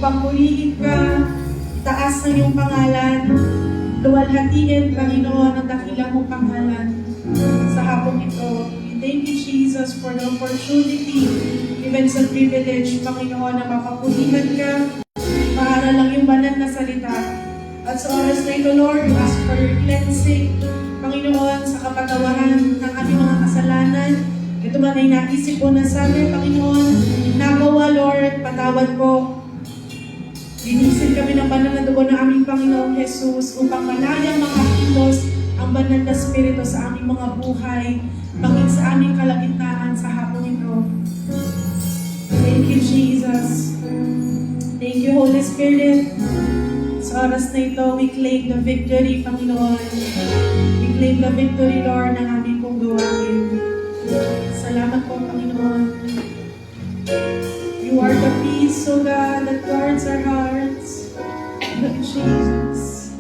upang purihin ka, itaas ng iyong pangalan, luwalhatiin, Panginoon, ang dakilang mong pangalan sa hapong ito. We thank you, Jesus, for the opportunity, even sa privilege, Panginoon, na mapapurihan ka, maaral lang yung banal na salita. At sa oras na ito, Lord, we ask for your cleansing, Panginoon, sa kapatawaran ng aming mga kasalanan. Ito man ay naisip po na sa amin, Panginoon, nagawa, Lord, patawad po. Linisin kami ng banal na dugo ng aming Panginoong Jesus upang malayang makakilos ang banal na Espiritu sa aming mga buhay, panging sa aming kalagitnaan sa hapon ito. Thank you, Jesus. Thank you, Holy Spirit. Sa oras na ito, we claim the victory, Panginoon. We claim the victory, Lord, ng aming pong gawain. Salamat po, Panginoon. You are the peace, O God, that guards our hearts. Lord Jesus.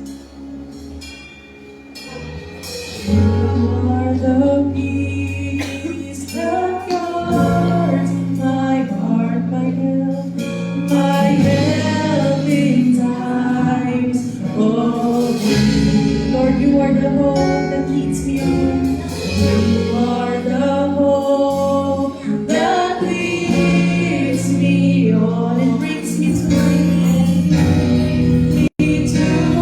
You are the peace that guards my heart, my help in times of need. Lord, you are the hope that leads me on. You are the hope that leads me on and brings me to my end. To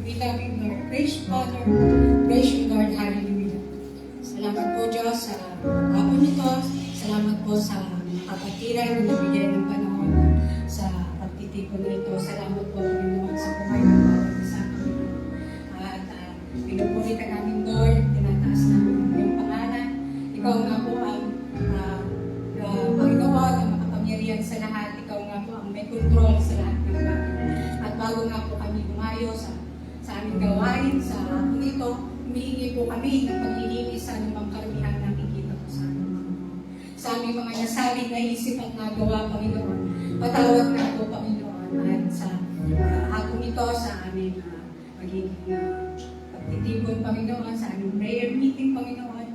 We love you, Lord. Praise you, Father. Praise you, Lord. Hallelujah. Salamat po, Diyos, sa hapon nito. Salamat po sa kapatiran na nabigyan ng panahon sa pagtitipon na ito. Salamat po, Panginoon, sa buhay ng bawat isa, Panginoon. At pinupuri ka namin, Lord. Tinataas namin ang iyong pangalan. Ikaw nga po ang Panginoon, ang makapangyarihan sa lahat. Ikaw nga po ang may control sa lahat ng bagay. At bago nga po kami lumayo sa aming gawain, sa hapon ito, humihingi po kami ng paglilinis sa anumang karamihan na nakikita po sa aming mga sa aming mga nasabi na isip at nagawa, Panginoon. Patawag na po, Panginoon, at sa hapon ito, sa aming magiging pagtitipon, Panginoon, sa aming prayer meeting, Panginoon.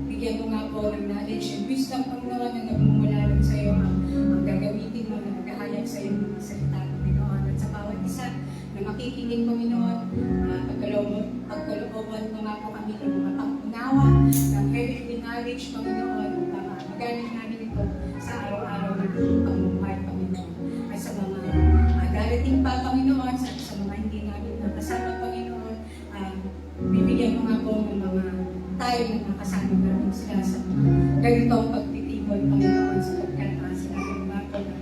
Bigyan mo nga po ng knowledge and wisdom, Panginoon, na nagmumula lang sa iyo ang gagamitin mo na naghahayag sa iyo ng salita, Panginoon. At sa bawat isa na makikinig, Panginoon, pagkalooban mo nga po kami ng mga pang-unawa, ng heavenly knowledge, Panginoon, upang magaling namin ito sa araw-araw na pamumuhay, Panginoon. At sa mga darating pa, Panginoon, sa mga hindi namin nakasama, Panginoon, bibigyan mo nga po ng mga tayo na nakasama namin sila sa ganitong pagtitipon, Panginoon, sapagkat sinabi mo nga po na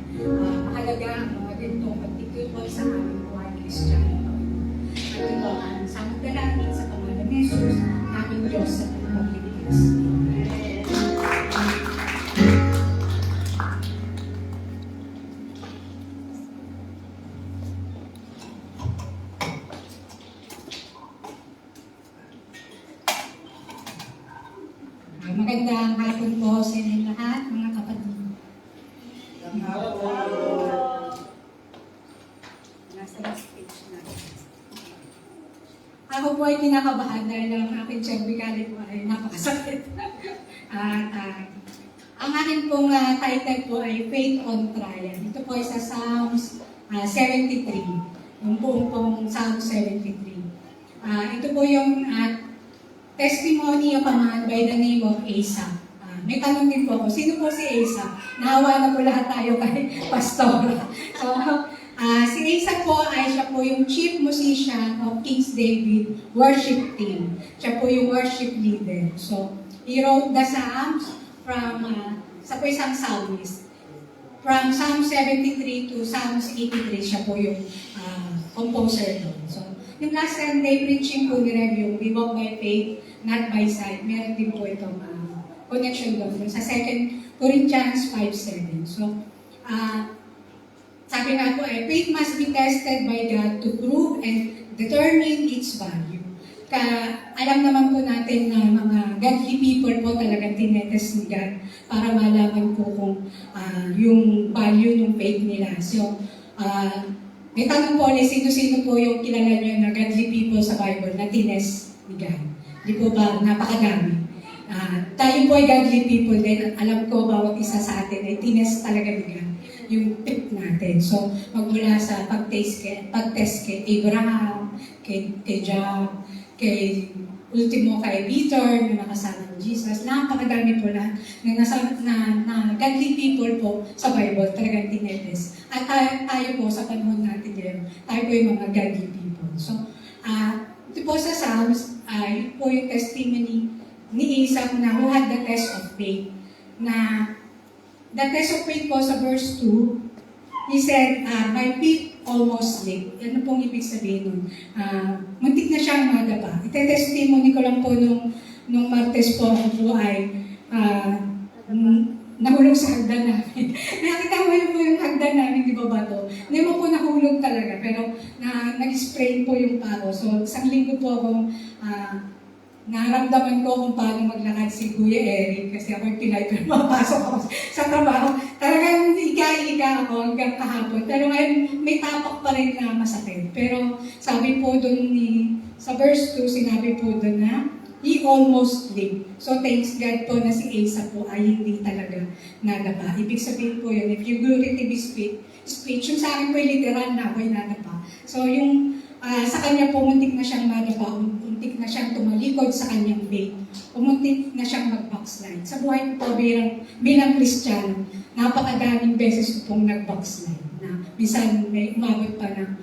mahalaga ang mga ganitong pagtitipon sa aming buhay Kristiyano, Panginoon. At ito ang samang dalangin sa pangalan ni Jesus, aming Diyos sa pagpapiligas. Magandang hapon po sa inyo lahat, mga kapatid. Nasa last page na. Ako po ay kinakabahan dahil ang aking cervicale po ay napakasakit. Ang aking pong title po ay Faith on Trial. Ito po ay sa Psalms 73. Yung pong Psalm 73. Ito po yung testimony of a man by the name of Asa. May tanong din po ako, sino po si Asa? Nahawa na po lahat tayo kay Pastora. So, si Asa po ay siya po yung chief musician of King's David worship team. Siya po yung worship leader. So, he wrote the Psalms from, sa po isang psalmist. From Psalm 73 to Psalms 83, siya po yung composer doon. So, yung last Sunday preaching po ni Rev, yung we walk by faith, not by sight, meron din po itong connection doon sa 2 Corinthians 5:7. So, sabi nga po faith must be tested by God to prove and determine its value. Alam naman po natin na mga godly people po talagang tinetest ni God para malaman po kung yung value ng faith nila. So, may tanong po ulit, sino-sino po yung kilala nyo na godly people sa Bible na tinest ni God? Di po ba napakadami? Tayo po ay godly people din. Alam ko bawat isa sa atin ay tinest talaga ni God yung faith natin. So, magmula sa pag-test kay Abraham, kay Job, kay ultimo kay Peter na nakasama ni Jesus. Napakadami po na godly people po sa Bible talagang tinetest. At tayo po sa panahon natin ngayon, tayo po yung mga godly people. So, ito po sa Psalms, ito po yung testimony ni Isaac na who had the test of faith. Na the test of faith po sa verse 2, he said, my feet almost slipped. Ano pong ibig sabihin nun? Muntik na siyang madapa. Ite-testimony ko lang po nung Martes po ako po ay nahulog sa hagdan namin. Nakita mo yun po yung hagdan namin, di ba ba to? Hindi mo po nahulog talaga, pero nag-spray po yung pako. So, isang linggo po akong naramdaman ko kung paano maglakad si Kuya Eric kasi ako yung pinay pero mapasok ako sa trabaho. Talagang ika-ika ako hanggang kahapon. Pero ngayon, may tapak pa rin na masakit. Pero sabi po doon sa verse 2, sinabi po doon na he almost lived. So thanks God po na si Asa po ay hindi talaga nadapa. Ibig sabihin po yun, if you go read his speech, yung sa akin po yung literal na ako'y nadapa. So yung sa kanya po, muntik na siyang madapa, muntik na siyang tumalikod sa kanyang faith, muntik na siyang mag-backslide. Sa buhay ko po bilang Kristiyano, napakadaming beses ko pong nag-backslide na minsan may umabot pa ng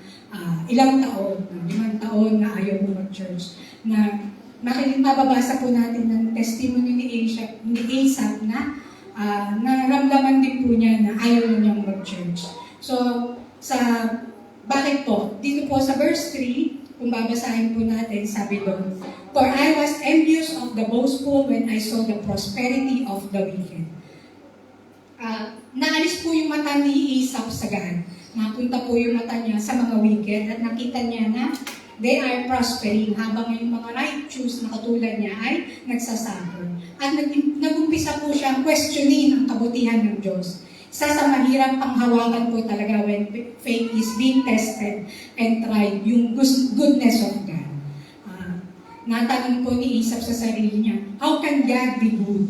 ilang taon, 5 taon na ayaw mo mag-church. Na mababasa po natin ng testimony ni Asaph na naramdaman din po niya na ayaw na niyang mag-church. So, bakit po? Dito po sa verse 3, kung babasahin po natin, sabi doon, "For I was envious of the boastful when I saw the prosperity of the wicked." Naalis po yung mata ni Asaph sa God. Napunta po yung mata niya sa mga wicked at nakita niya na they are prospering habang yung mga righteous na katulad niya ay nagsasuffer. At nag-umpisa po siyang questioning ang kabutihan ng Diyos. Isa sa mahirap panghawakan po talaga when faith is being tested and tried, yung goodness of God. Natanong po ni Asaph sa sarili niya, how can God be good?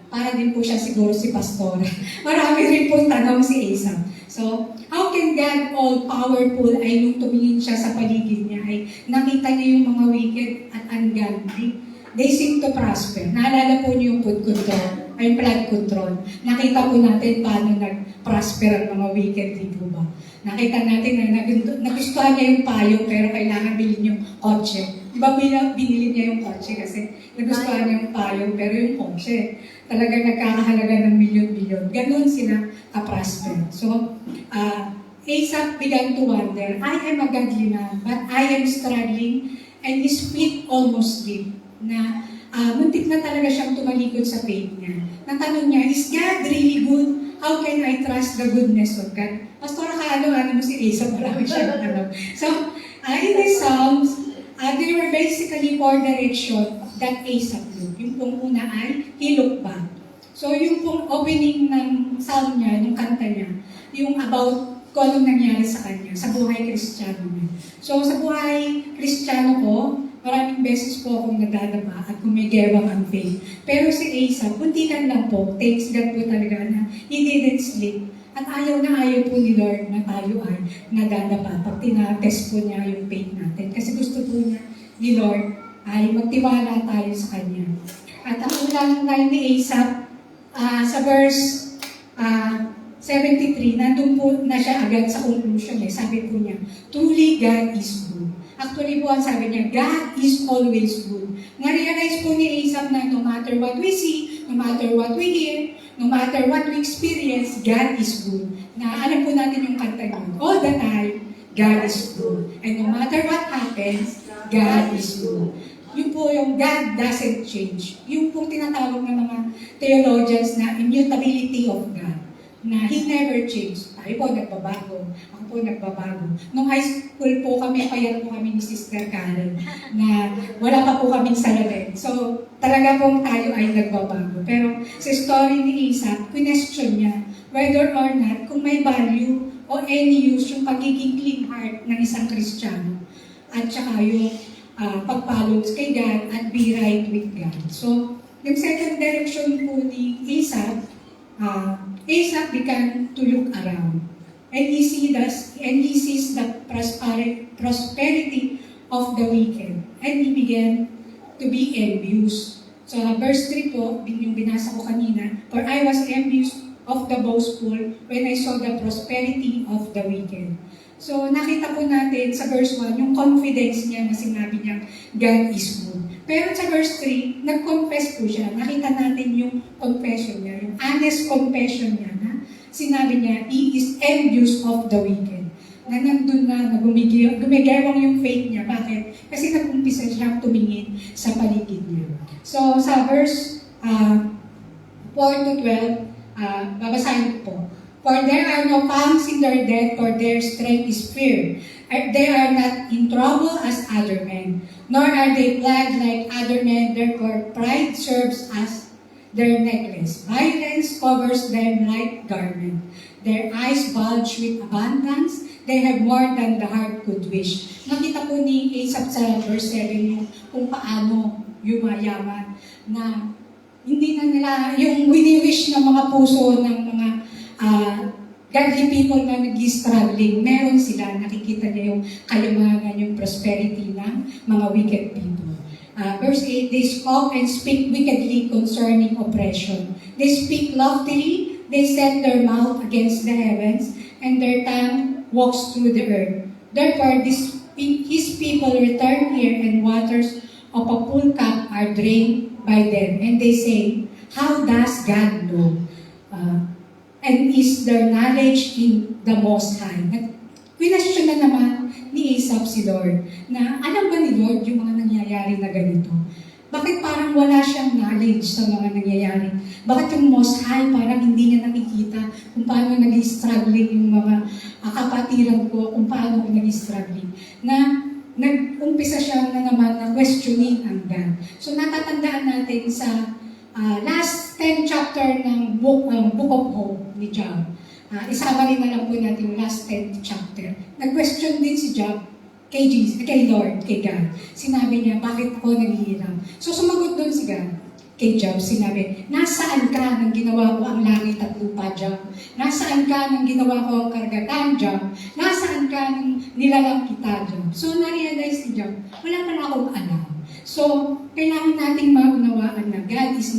Para din po siya siguro si Pastora. Marami rin po tanong si Asaph. So, how can God all-powerful ay nung tumingin siya sa paligid niya ay nakita niya yung mga wicked at ungodly. They seem to prosper. Naalala po niyo yung food control, ay blood control. Nakita po natin paano nag-prosper ang mga wicked, di po ba? Nakita natin na nagustuhan niya yung payo pero kailangan bilhin yung kotse. Di ba binili niya yung kotse kasi nagustuhan niya yung payo pero yung kotse talagang nagkakahalaga ng milyon-milyon. Ganon sila ka-prosper. So, Asaph began to wonder, I am a godly man, but I am struggling and his feet almost slip. Na muntik na talaga siyang tumalikod sa faith niya. Natanong niya, is God really good? How can I trust the goodness of God? Pastor, ano mo si Asaph? Marami siyang tanong. So, in these Psalms, they were basically 4 direction that Asaph looked. Yung pong una ay, he looked back. So, yung pong opening ng psalm niya, yung kanta niya, yung about kung anong nangyari sa kanya, sa buhay Kristiyano niya. So, sa buhay Kristiyano ko, maraming beses po akong nadadama at kumigewang ang faith. Pero si Asaph, kuntikan lang po, thanks God po talaga na he didn't sleep. At ayaw na ayaw po ni Lord na tayo ay nadadapa pag tinatest po niya yung faith natin. Kasi gusto po niya ni Lord ay magtiwala tayo sa Kanya. At ang unang line ni Asaph, sa verse 73, nandun po na siya agad sa conclusion. Sabi po niya, truly God is good. Actually po, ang sabi niya, God is always good. Na-realize po ni Asaph na no matter what we see, no matter what we hear, no matter what we experience, God is good. Na alam po natin yung kanta niyo, all the time, God is good. And no matter what happens, God is good. Yun po yung God doesn't change. Yung po tinatawag ng mga theologians na immutability of God. Na He never changed. Tayo po nagbabago. Ako po nagbabago. Nung high school po kami, payat po kami ni Sister Karen na wala pa po kaming salamin. So, talaga pong tayo ay nagbabago. Pero sa story ni Asaph, question niya whether or not kung may value o any use yung pagiging clean heart ng isang Kristiyano. At saka yung pag-follow kay God at be right with God. So, yung second direction po ni Asaph, Asaph began to look around. And he sees the prosperity of the wicked. And he began to be envious. So, verse 3 po, yung binasa ko kanina, for I was envious of the boastful when I saw the prosperity of the wicked. So, nakita po natin sa verse 1, yung confidence niya na sinabi niya, God is good. Pero sa verse 3, nag-confess po siya. Nakita natin yung confession niya, yung honest confession niya na sinabi niya, he is envious of the wicked. Na nandun na gumigewang yung faith niya. Bakit? Kasi nag-umpisa siyang tumingin sa paligid niya. So, sa verse 4 to 12, babasahin ko po. For there are no pangs in their death, for their strength is fear. They are not in trouble as other men, nor are they plagued like other men, therefore pride serves as their necklace. Violence covers them like garment. Their eyes bulge with abundance, they have more than the heart could wish. Nakita po ni Asaph sa verse 7 yung kung paano yumayaman na hindi na nila, yung wini-wish ng mga puso ng mga godly people na nag-struggling, meron sila, nakikita niya yung kayamanan, yung prosperity ng mga wicked people. Verse 8, they scoff and speak wickedly concerning oppression. They speak loftily, they set their mouth against the heavens, and their tongue walks through the earth. Therefore, his people return here, and waters of a full cup are drained by them. And they say, how does God know? And is their knowledge in the Most High? Question na naman ni Asaph si Lord na alam ba ni Lord yung mga nangyayari na ganito? Bakit parang wala siyang knowledge sa mga nangyayari? Bakit yung Most High parang hindi niya nakikita kung paano nag-struggling yung mga kapatiran ko, kung paano ko nag-struggling? Na nag-umpisa siya na naman na questioning ang God. So natatandaan natin sa last 10 chapter ng Book of Hope ni Job. Isama rin na lang po natin yung last 10th chapter. Nag-question din si Job kay Lord, kay God. Sinabi niya, bakit ako naghihiram? So sumagot doon si God kay Job. Sinabi, nasaan ka nang ginawa ko ang langit at lupa, Job? Nasaan ka nang ginawa ko ang karagatan, Job? Nasaan ka nang nilalang kita, Job? So na-realize si Job, wala pala akong alam. So, kailangan nating maunawaan na God is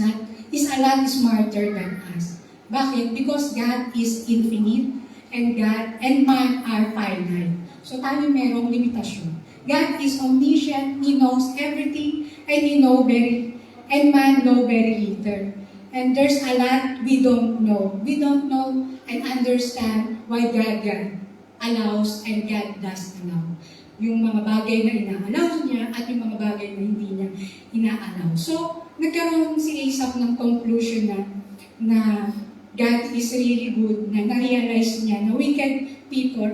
a lot smarter than us. Bakit? Because God is infinite and God and man are finite. So tayo merong limitasyon. God is omniscient, He knows everything, and and man know very little. And there's a lot we don't know. We don't know and understand why God allows and God does allow. Yung mga bagay na ina-allow niya at yung mga bagay na hindi niya ina-allow. So, nagkaroon si Asaph ng conclusion na God is really good, na na-realize niya na wicked people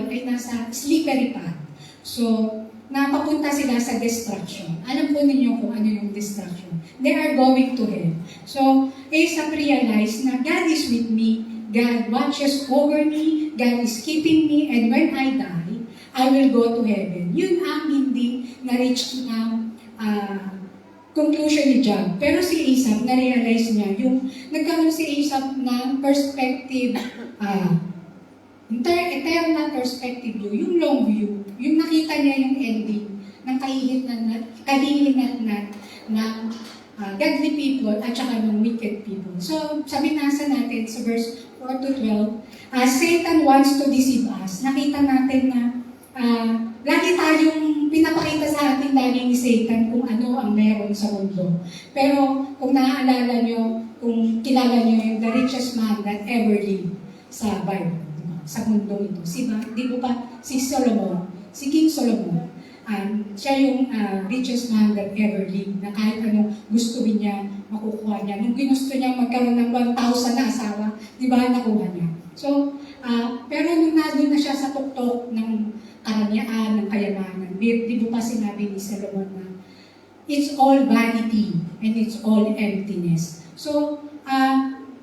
ay nasa slippery path. So, napapunta sila sa destruction. Alam po ninyo kung ano yung destruction. They are going to hell. So, Asaph realized na God is with me, God watches over me, God is keeping me, and when I die, I will go to heaven. Yun ang hindi na-reach ng conclusion ni Job. Pero si Asaph, na-realize niya, yung nagkaroon si Asaph ng perspective, eternal perspective view, yung long view, yung nakita niya yung ending ng kahihinat ng godly people at saka ng wicked people. So, sabi nasa natin sa verse 4 to 12, Satan wants to deceive us. Nakita natin na lagi tayong pinapakita sa atin lagi ni Satan kung ano ang meron sa mundo. Pero kung naaalala nyo, kung kilala nyo yung the richest man that ever lived sa Bible, sa mundo ito. Di po ba si Solomon, si King Solomon, siya yung richest man that ever lived, na kahit ano gustuhin niya, makukuha niya. Nung ginusto niya magkaroon ng 1,000 na asawa, di ba, nakuha niya. So, pero nung nandun na siya sa tuktok ng karanyaan, ng kayamanan, di ba pa sinabi ni Solomon na it's all vanity and it's all emptiness. So,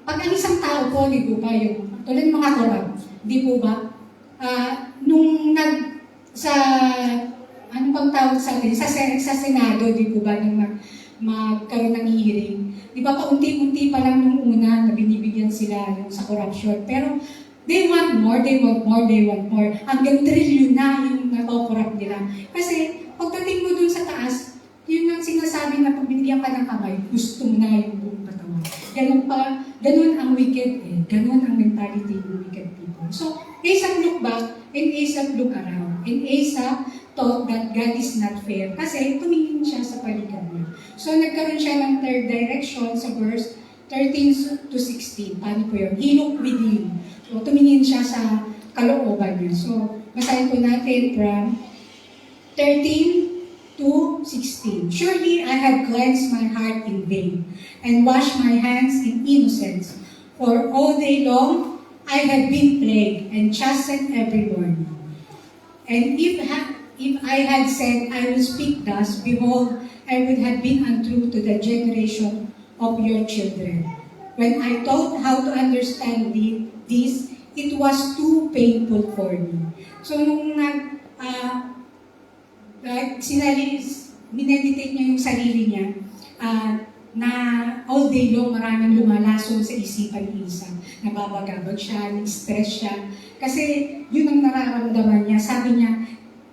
pag ang isang tao po, di po ba, yung tulad ng mga korap, di po ba, nung ano pang tawag sa atin, sa Senado, di po ba, nung magkaroon ng hearing, di ba, paunti-unti pa lang nung una na binibigyan sila yung sa corruption, pero they want more. Hanggang trillion na yung nakokorrupt nila. Kasi, pagdating mo dun sa taas, yun ang sinasabi na pag binigyan ka ng kamay, gusto mo na yung buong katawan. Ganun ang wicked Ganun ang mentality ng wicked people. So, Asaph look back, and Asaph look around. And Asaph thought that God is not fair. Kasi, tumingin siya sa paligid niya. So, nagkaroon siya ng third direction sa verse 13 to 16. Paano po yun? He looked within. So, tumingin siya sa kalooban niya. So, basahin po natin from 13 to 16. Surely I have cleansed my heart in vain, and washed my hands in innocence. For all day long I have been plagued and chastened every morning. And if I had said, I will speak thus, behold, I would have been untrue to the generation of your children. When I thought how to understand this, it was too painful for me. So, nung mineditate niya yung sarili niya, na all day long maraming lumalason sa isipan ni Isa. Nababagabag siya, stress siya. Kasi yun ang nararamdaman niya. Sabi niya,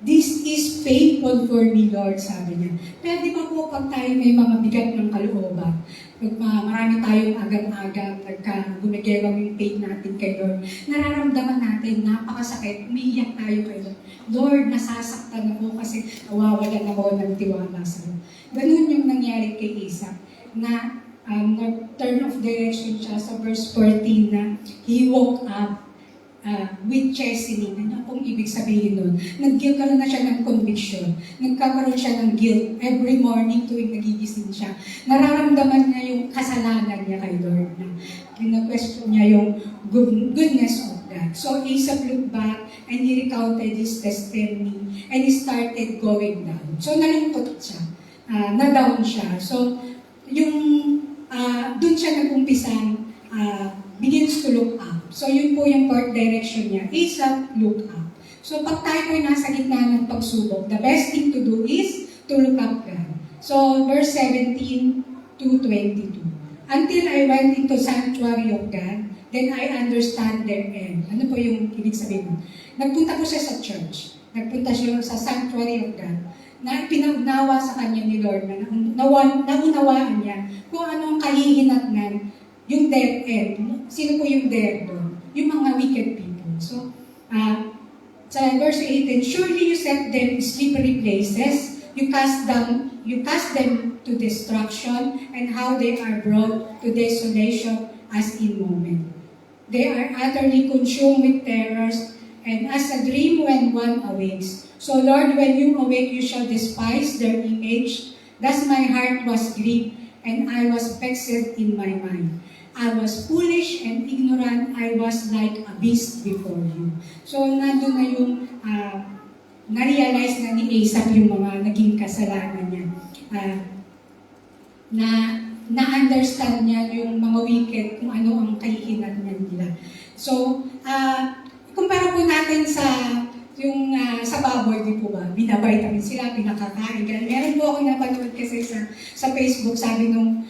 this is painful for me, Lord, sabi niya. Pero di ba po pag tayo may mga bigat ng kalooban, pag marami tayong agam-agam, pagka gumagewang yung pain natin kay Lord, nararamdaman natin, napakasakit, umiiyak tayo kay Lord. Lord, nasasaktan ako kasi nawawalan ako ng tiwala sa'yo. Ganun yung nangyari kay Isaac, na nag-turn of direction siya sa verse 14 na he woke up with chastening. Ano pong ibig sabihin nun? Nagkaroon na siya ng conviction. Nagkakaroon siya ng guilt every morning tuwing nagigising siya. Nararamdaman niya yung kasalanan niya kay Lord na pina-question niya yung goodness of God. So Asaph looked back and he recounted his testimony and he started going down. So nalungkot siya. Na-down siya. So yung dun siya nag-umpisang begins to look up. So yun po yung fourth direction niya. Asaph, look up. So pag tayo po'y nasa gitna ng pagsubok, the best thing to do is to look up God. So verse 17 to 22. Until I went into sanctuary of God, then I understand their end. Ano po yung ibig sabihin? Nagpunta po siya sa church. Nagpunta siya sa sanctuary of God na pinaunawa sa kanya ni Lord na naunawaan niya kung anong kahihinatnan yung dead end. Sino po yung dead doon? Yung mga wicked people. So, sa verse 18, surely you set them in slippery places, you cast them to destruction, and how they are brought to desolation as in moment. They are utterly consumed with terrors, and as a dream when one awakes. So Lord, when you awake, you shall despise their image. Thus my heart was grieved, and I was vexed in my mind. I was foolish and ignorant. I was like a beast before you. So, nandun na yung na-realize na ni Asaph yung mga naging kasalanan niya. Na-understand niya yung mga wicked, kung ano ang kahihinatnan nila. So, kumpara po natin sa yung sa baboy, di po ba? Binavitamin sila, pinakakain. Meron po ako napanood kasi sa Facebook, sabi nung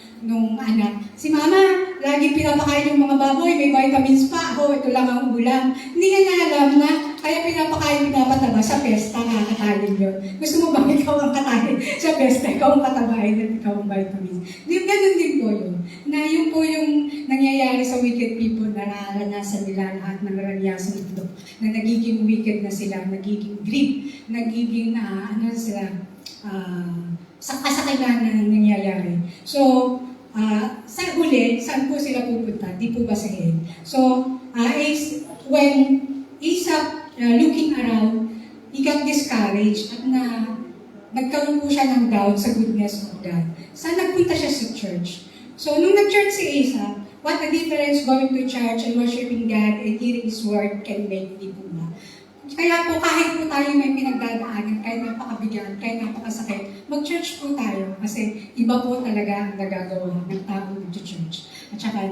anak, si mama, lagi pinapakain yung mga baboy, may vitamins pa. Ako, ito lang ang ulam. Hindi niya na alam na kaya pinapataba sa pesta, kakatayin yun. Gusto mo ba ikaw ang katayin sa pesta, ikaw ang katabain at ikaw ang vitamins? Ganun din po yun. Na yun po yung nangyayari sa wicked people na naranasan nila lahat ng ranyasan ito. Na nagiging wicked na sila, nagiging greed, nagiging sa kasakilan na nangyayari. So, sa huli, saan po sila pupunta? Di po ba sa hell? So, when Asaph looking around, he got discouraged at nagkaroon po siya ng doubt sa goodness of God. Saan nagpunta siya sa church? So, nung nag-church si Asaph, what a difference going to church and worshiping God and hearing His Word can make, di po ba? Kaya po, kahit po tayo may pinagdadaanan, kahit napakabigan, kahit napakasakit, mag-church po tayo kasi iba po talaga ang nagagawa ng tao nag-church at saka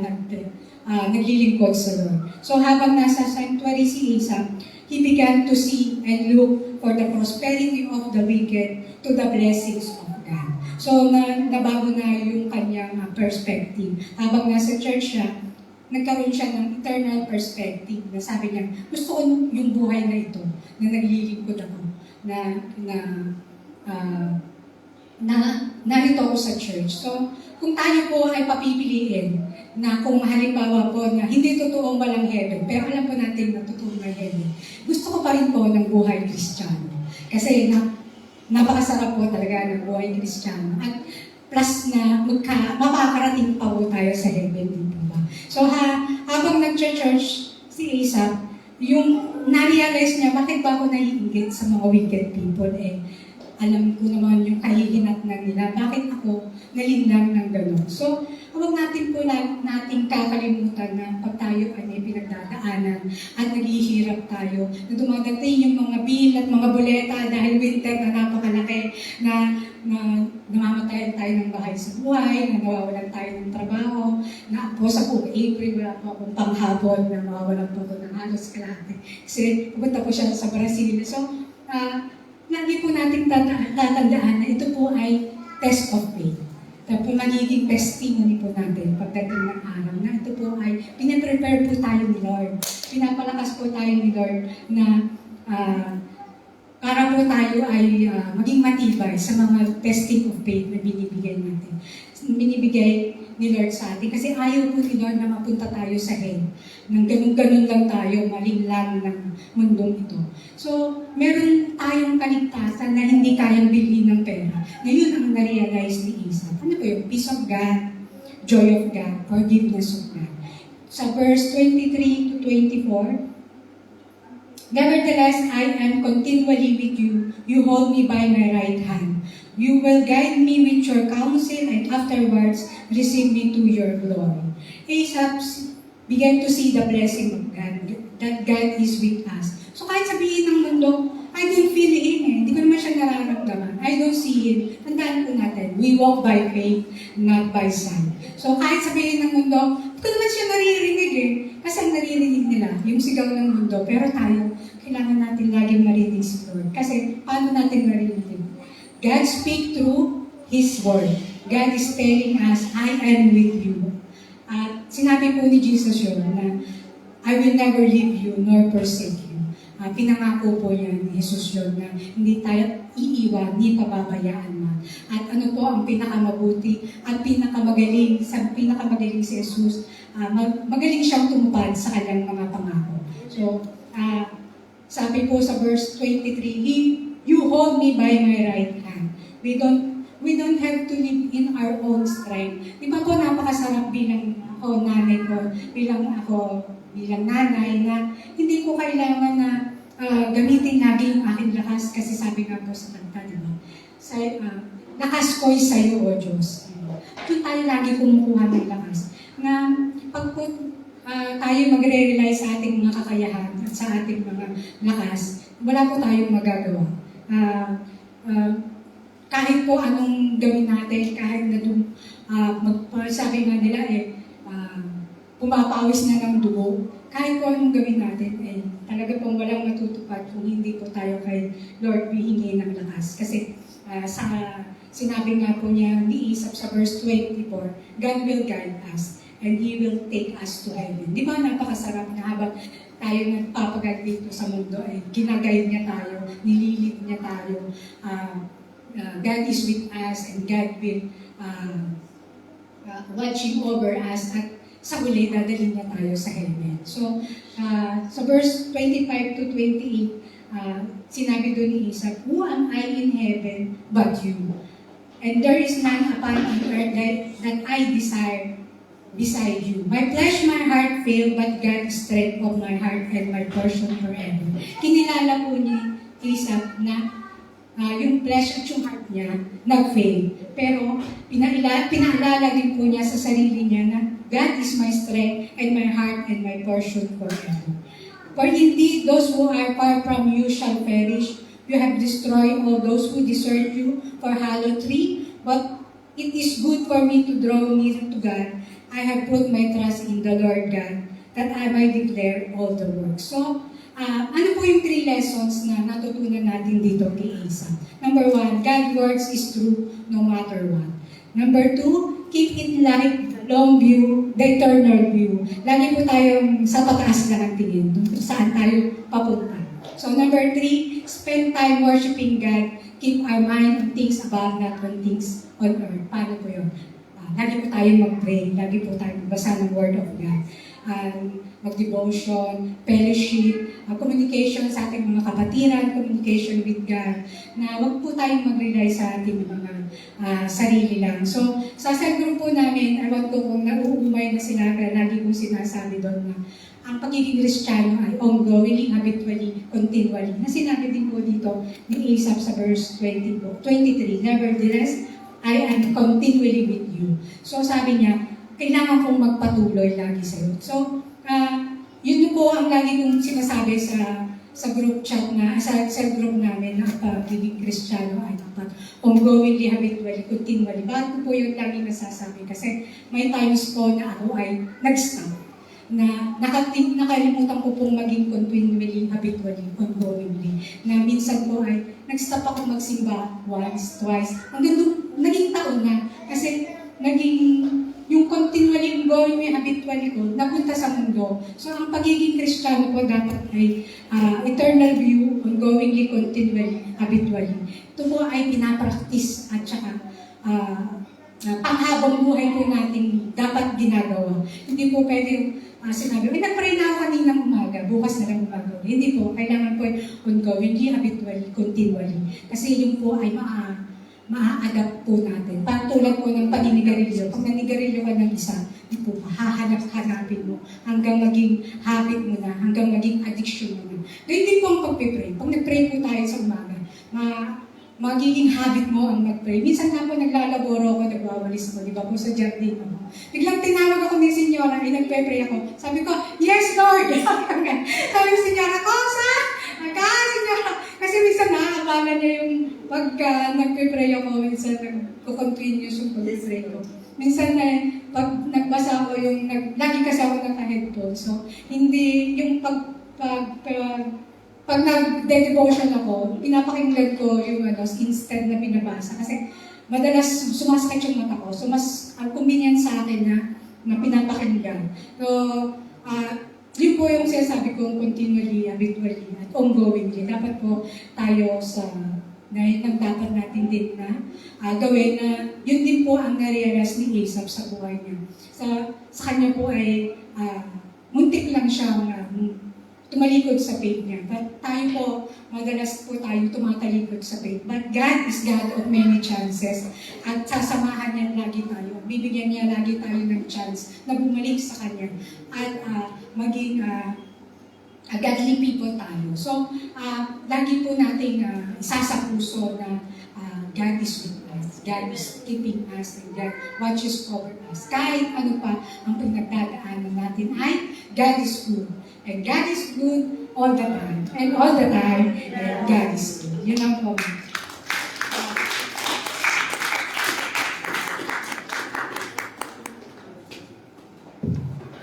naglilingkod sa Lord. So habang nasa sanctuary si Asaph, he began to see and look for the prosperity of the wicked to the blessings of God. So nabago na yung kanyang perspective. Habang nasa church siya, nagkaroon siya ng eternal perspective na sabi niya, gusto ko yung buhay na ito, na naglilingkod ako, narito ako sa church. So, kung tayo po ay papipiliin na kung halimbawa po na hindi totoong walang heaven, pero alam po natin na totoong may heaven, gusto ko pa rin po ng buhay Kristiyano. Kasi napakasarap po talaga ng buhay Kristiyano. At plus na mapakarating pa po tayo sa heaven, di po ba? So habang nag-church si Asaph, yung na-realize niya, bakit ba ako naiingit sa mga wicked people? Alam ko naman yung kahihinatnan nila, bakit ako nalinlang ng gano'n? So, huwag natin po nating kakalimutan na pag tayo ay may pinagdadaanan at naghihirap tayo, na dumadating yung mga bill at mga boleta dahil winter na napakalaki, na namamatayan tayo ng bahay sa buhay, na nawawalan tayo ng trabaho, na po sa buong April, wala po akong panghapon na mawawalan po ako ng halos kalahati. Kasi pupunta po siya sa Brazil. So, lagi po nating tatandaan na ito po ay test of faith. Ito po magiging testimony po natin pagdating ng araw na ito po ay pinaprepare po tayo ni Lord. Pinapalakas po tayo ni Lord na para po tayo ay maging matibay sa mga testing of faith na binibigay natin. Binibigay ni Lord sa atin. Kasi ayaw po ni Lord na mapunta tayo sa hell. Nang ganun-ganun lang tayo, malinlang ng mundong ito. So, meron tayong kaligtasan na hindi kayang bilhin ng pera. Ngayon ang na-realize ni Isa. Ano po yung peace of God, joy of God, forgiveness of God. Sa verse 23 to 24, nevertheless, I am continually with you. You hold me by my right hand. You will guide me with your counsel and afterwards receive me to your glory. Ahab began to see the blessing of God, that God is with us. So kahit sabihin ng mundo, I don't feel Him eh. Hindi ko naman siya nararamdaman. I don't see Him. Tandaan po natin, we walk by faith, not by sight. So kahit sabihin ng mundo, hindi ko naman siya naririnig eh. Kasi ang naririnig nila, yung sigaw ng mundo. Pero tayo, kailangan natin laging marinig si Lord. Kasi paano natin marinig? God speak through His Word. God is telling us, I am with you. At sinabi po ni Jesus yun na, I will never leave you nor forsake you. Pinangako po niya ni Jesus yun na hindi tayo iiwan, ni pababayaan man. At ano po ang pinakamabuti at pinakamagaling si Jesus, magaling siyang tumupad sa kanyang mga pangako. So, sabi po sa verse 23, You hold me by my right hand. We don't have to live in our own strength. Di ba po napakasarap bilang ako nanay ko, bilang nanay na hindi ko kailangan na gamitin lagi yung aking lakas kasi sabi nga po sa kanta, di ba? Lakas ko'y sa'yo, O Diyos. Doon tayo lagi kumukuha ng lakas. Na pag po tayo magre-rely sa ating mga kakayahan at sa ating mga lakas, wala po tayong magagawa. Kahit po anong gawin natin, kahit na sabi nga nila pumapawis na ng dugo, kahit po anong gawin natin, talaga pong walang matutupad kung hindi po tayo kay Lord hihingi ng lakas. Kasi sinabi nga po niya ni Isaac sa verse 24, God will guide us and He will take us to heaven. Di ba napakasarap na habang tayo nagpapagal dito sa mundo, ginagayad niya tayo, nililid niya tayo. God is with us and God will watching over us at sa uli, dadalhin niya tayo sa heaven. So, sa verse 25 to 28, sinabi doon ni Isaac, Who am I in heaven but you? And there is none upon earth that I desire beside you. My flesh, my heart fail, but God is strength of my heart and my portion forever. Kinilala po ni Isaac na yung flesh at yung heart niya nag-fail. Pero pinaalala din po niya sa sarili niya na God is my strength and my heart and my portion forever. For indeed, those who are far from you shall perish. You have destroyed all those who desert you for harlotry. But it is good for me to draw near to God. I have put my trust in the Lord God, that I might declare all the works. So, ano po yung 3 lessons na natutunan natin dito kay Asa? Number 1, God's words is true no matter what. Number 2, keep in light the long view, the eternal view. Lagi po tayong sa pataas lang ang tingin, saan tayo papunta. So number 3, spend time worshiping God. Keep our mind on things above, not on things on earth. Paano po yun? Lagi po tayong mag-pray, lagi po tayong magbasa ng Word of God. Mag-devotion, fellowship, communication sa ating mga kapatiran, communication with God, na wag po tayong mag-rely sa ating mga sarili lang. So, sa cell group po namin, I want ko kung nauumay na sila, kaya lagi kong sinasabi doon na ang pagiging Kristiyano ay ongoing, habitually, continually. Na sinabi din po dito ni Asaph sa verse 23, Nevertheless, I am continually with you. So, sabi niya, kailangan kong magpatuloy lagi sa iyo. So, yun po ang lagi kong sinasabi sa group chat na, sa group namin na pagiging Kristiyano ay dapat ongoingly, habitually, continually. Bakit ko po yung lagi nasasabi? Kasi may times po na ako ay nag-stop. Na nakalimutan ko pong maging continually, habitually, ongoingly. Na minsan po ay nag-stop ako magsimba once, twice. Hanggang naging taon na. Kasi naging yung continually ongoing, habitually ko, napunta sa mundo. So, ang pagiging Kristiyano po dapat ay eternal view, ongoingly, continually, habitually. Ito po ay pinapractice at saka panghabang buhay po natin dapat ginagawa. Hindi po pwede sinabi, nag-pray na ako kaninang umaga, bukas na lang umaga. Hindi po, kailangan po ongoingly, habitually, continually. Kasi yun po ay maa-adapt po natin. Tulad po ng paninigarilyo. Pag naninigarilyo ka ng isa, di po, hahanap-hanapin mo hanggang maging habit mo na, hanggang maging addiction mo na. Ganyan din po ang pagpipray. Pag nag-pray po tayo sa umaga, magiging habit mo ang mag-pray. Minsan nga po naglalaboro ako, nagwawalis ako, di ba po sa jardin ako. Biglang tinawag ako ni Senyora, nagpe-pray ako. Sabi ko, yes Lord! Sabi ni Senyora, Kosa! Senyora! Kasi minsan nakakabalan niya yung pagka nagpe-pray ako, minsan nag-continuous yung pag-pray ko. Minsan pag nagbasa ako yung, lagi kasi ako naka-headphone. So, hindi yung pag nag-devotion ako, pinapakinggan ko yung instead na binabasa. Kasi madalas sumasakit yung mata ko. So mas convenient sa akin na pinapakinggan. So, yun po yung sinasabi ko continually, habitually, at ongoingly. Dapat po tayo dahil dapat natin din na gawin na yun din po ang na-realize ni Asaph sa buhay niya. Sa kanya po ay muntik lang siyang tumalikod sa faith niya. But tayo po, madalas po tayo tumatalikod sa faith. But God is God of many chances. At sasamahan niya lagi tayo. Bibigyan niya lagi tayo ng chance na bumalik sa Kanya. At maging godly people tayo. So, lagi po nating isa sa puso na God is with us. God is keeping us. And God watches over us. Kahit ano pa ang pinagdadaanan natin ay God is good. And God is good all the time. And all the time, God is good. Yun ang po.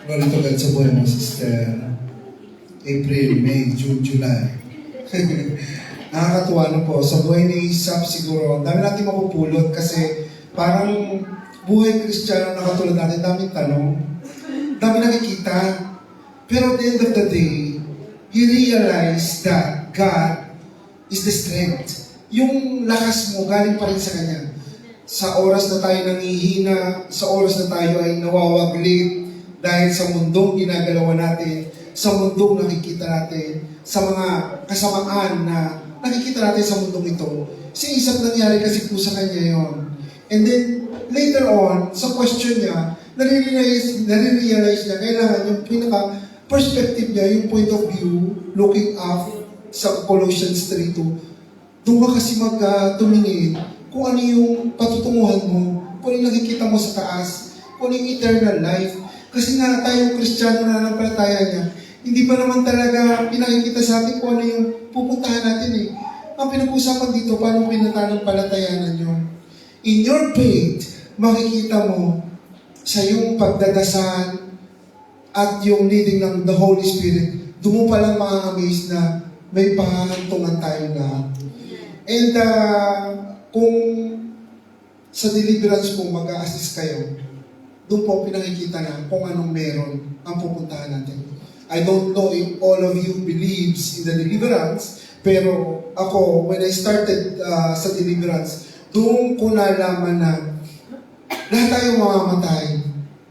Glory to God sa buhay mo, Sister April, May, June, July. Nakakatuwa na po. Sa buhay ni Asaph siguro, ang dami natin mapupulot kasi parang buhay Kristiyano na katulad natin, daming tanong, dami nakikita. Pero at the end of the day, he realized that God is the strength. Yung lakas mo, galing pa rin sa Kanya. Sa oras na tayo nangihina, sa oras na tayo ay nawawaglit dahil sa mundong ginagalawan natin, sa mundong nakikita natin, sa mga kasamaan na nakikita natin sa mundong ito. Si Asaph nangyari kasi po sa Kanya yon. And then, later on, sa question niya, nare-realize niya, kailangan yung perspective niya, yung point of view, looking up sa Colossians 3:2, doon ka kasi tumingin kung ano yung patutunguhan mo, kung ano yung nakikita mo sa taas, kung ano yung eternal life. Kasi nga tayong Kristiyano na nanampalataya niya, hindi pa naman talaga pinakikita sa atin kung ano yung pupuntahan natin eh. Ang pinag-usapan dito, paano pinatanampalatayanan yun? In your faith, makikita mo sa iyong pagdadasal, at yung leading ng the Holy Spirit, doon mo palang ma-amaze na may pangantungan tayo na. And kung sa deliverance po mag-a-assist kayo, doon po pinakikita na kung anong meron ang pupuntahan natin. I don't know if all of you believes in the deliverance, pero ako, when I started sa deliverance, doon ko nalaman na lahat tayo mamamatay,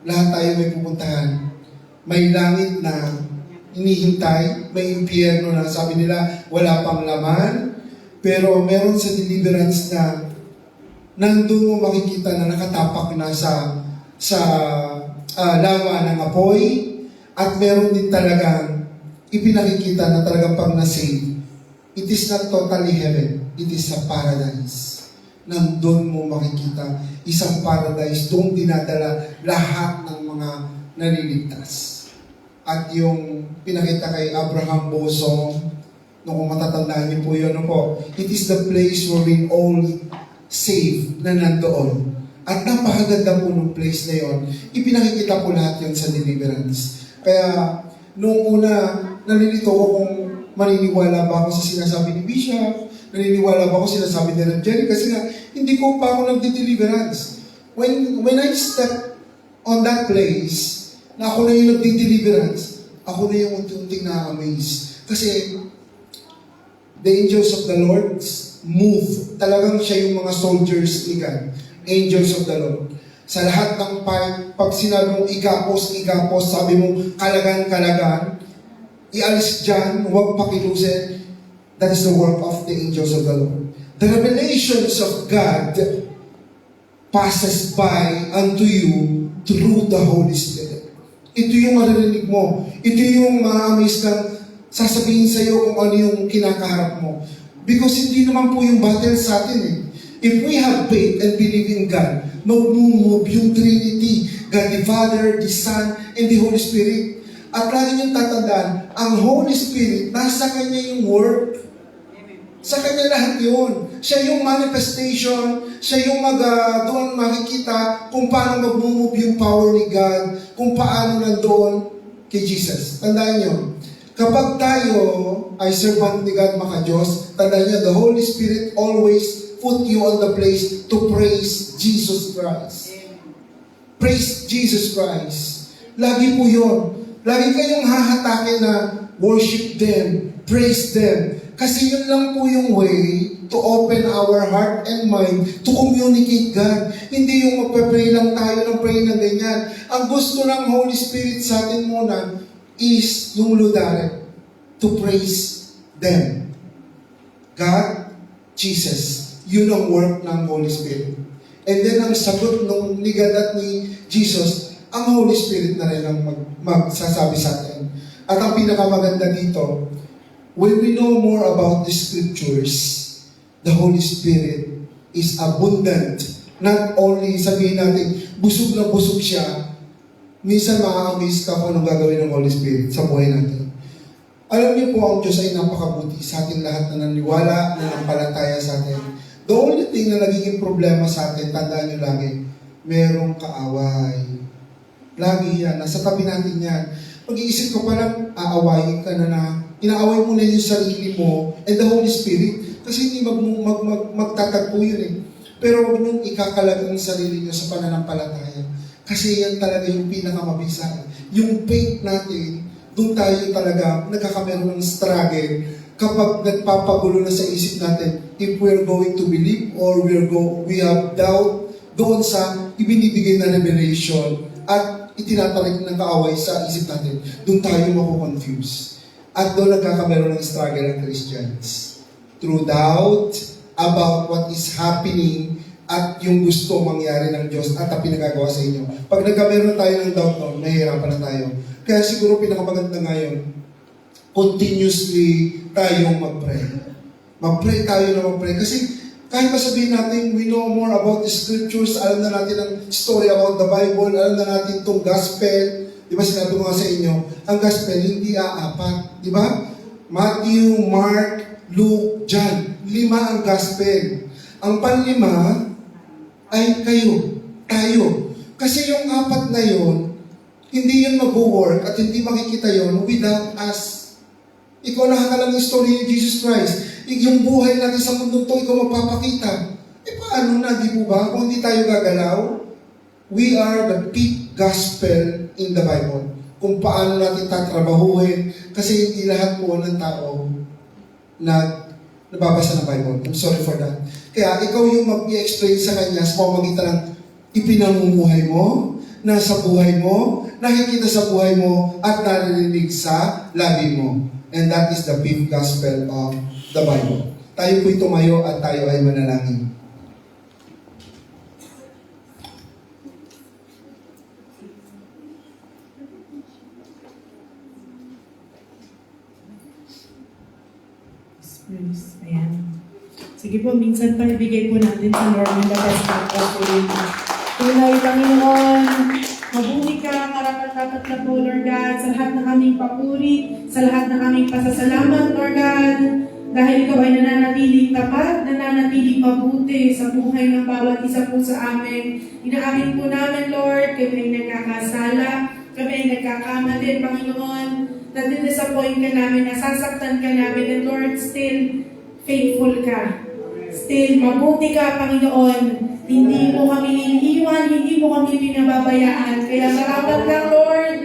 lahat tayo may pupuntahan. May langit na hinihintay, may impyerno na sabi nila wala pang laman, pero meron sa deliverance na nandun mo makikita na nakatapak na sa lawa ng apoy, at meron din talagang ipinakikita na talagang pag na-save. It is not totally heaven, it is a paradise. Nandun mo makikita isang paradise, doon dinadala lahat ng mga naliligtas. At yung pinakita kay Abraham Bosong, kung matatandaan niyo po yun, it is the place where we all save na nandoon. At napakaganda po ng place na yun. Ipinakikita po lahat yun sa deliverance. Kaya, noong una, nalilito ko kung maniniwala ba ako sa sinasabi ni Bishop, naniniwala ba ako sa sinasabi ni Jerry, kasi nga, hindi ko pa ako nagdi-deliverance. When I step on that place, na ako na yung nagdi-deliverance, ako na yung unti-unting na-amaze. Kasi, the angels of the Lord move. Talagang siya yung mga soldiers ni God. Angels of the Lord. Sa lahat ng pag sinabi mong igapos, sabi mong kalagan, ialis dyan, huwag pakilusin. That is the work of the angels of the Lord. The revelations of God passes by unto you through the Holy Spirit. Ito yung maririnig mo. Ito yung ma-amaze kang sasabihin sa'yo kung ano yung kinakaharap mo. Because hindi naman po yung battle sa atin eh. If we have faith and believe in God, mag-move yung Trinity, God the Father, the Son, and the Holy Spirit. At lagi niyong tatandaan, ang Holy Spirit, nasa Kanya yung work. Sa Kanya lahat yun. Siya yung manifestation, siya yung doon makikita kung paano mag-move yung power ni God, kung paano nandoon kay Jesus. Tandaan niyo, kapag tayo ay servant ni God, maka Diyos, tandaan niyo, the Holy Spirit always put you on the place to praise Jesus Christ. Praise Jesus Christ. Lagi po yun. Lagi kayong hahatakin na worship them, praise them. Kasi yun lang po yung way to open our heart and mind to communicate God. Hindi yung magpe-pray lang tayo ng pray na ganyan. Ang gusto ng Holy Spirit sa atin muna is yung ludare to praise them. God, Jesus. Yun ang work ng Holy Spirit. And then ang sagot ng ni God at ni Jesus, ang Holy Spirit na rin ang magsasabi sa atin. At ang pinakamaganda dito, when we know more about the Scriptures, the Holy Spirit is abundant. Not only sabihin natin, busog na busog siya, minsan ma-amaze ka kung anong gagawin ng Holy Spirit sa buhay natin. Alam niyo po, ang Diyos ay napakabuti sa atin lahat na naniwala, na nampalataya sa atin. The only thing na nagiging problema sa atin, tandaan niyo lagi, merong kaaway. Lagi yan, nasa tabi natin yan. Pag-iisip ko parang aawayin ka na inaaway mo na yung sarili mo and the Holy Spirit. Kasi hindi magtatagpo yun eh. Pero huwag niyong ikakalag ang sarili niyo sa pananampalataya. Kasi yan talaga yung pinakamabisa. Yung faith natin, doon tayo talaga nagkakameron ng struggle kapag nagpapagulo na sa isip natin if we're going to believe or we have doubt doon sa ibinibigay na revelation at itinatarik ng kaaway sa isip natin, doon tayo mako-confuse. At doon nagkakameron ng struggle ng Christians. Through doubt about what is happening at yung gusto mangyari ng Diyos at ang pinagagawa sa inyo. Pag nagkameron tayo ng doubt noon, nahihirapan na tayo. Kaya siguro pinakamaganda ngayon, continuously tayong mag-pray. Mag-pray tayo na mag-pray. Kasi kahit pa sabihin natin, we know more about the Scriptures, alam na natin ang story about the Bible, alam na natin itong gospel. Di ba sinabi ko nga sa inyo, ang gospel hindi aapat. Di ba? Matthew, Mark, Luke, John. 5 ang gospel. Ang panlima ay kayo, tayo. Kasi yung 4 na yun, hindi yun mag-work at hindi makikita yun without us. Ikaw nakakalang yung story ni Jesus Christ. Yung buhay natin sa mundo to, ikaw magpapakita. Paano na, di po ba? Kung hindi tayo gagalaw, we are the peak gospel in the Bible. Kung paano natin tatrabahuhin. Kasi hindi lahat po ng tao na nababasa ng Bible. I'm sorry for that. Kaya ikaw yung mag-i-explain sa kanya sa pamamagitan ng ipinamumuhay mo, nasa buhay mo, nakikita sa buhay mo, at naririnig sa labi mo. And that is the big gospel of the Bible. Tayo po'y tumayo at tayo ay manalangin. Ayan. Sige po, minsan pa ibigay po natin sa Lord yung the best of Tunay, Panginoon, mabuti ka, karapat-dapat na po, Lord God, sa lahat ng aming papuri, sa lahat ng aming pasasalamat, Lord God, dahil ikaw ay nananatiling tapat, nananatiling mabuti sa buhay ng bawat isa po sa amin. Inaamin po namin, Lord, kami ay nagkakasala, kami ay nagkakamali, Panginoon, nadidisappoint ka namin, nasasaktan ka namin, and Lord, still faithful ka. Still, mabuti ka, Panginoon. Hindi mo kami iniiwan, hindi mo kami pinababayaan. Kaya salamat lang, Lord,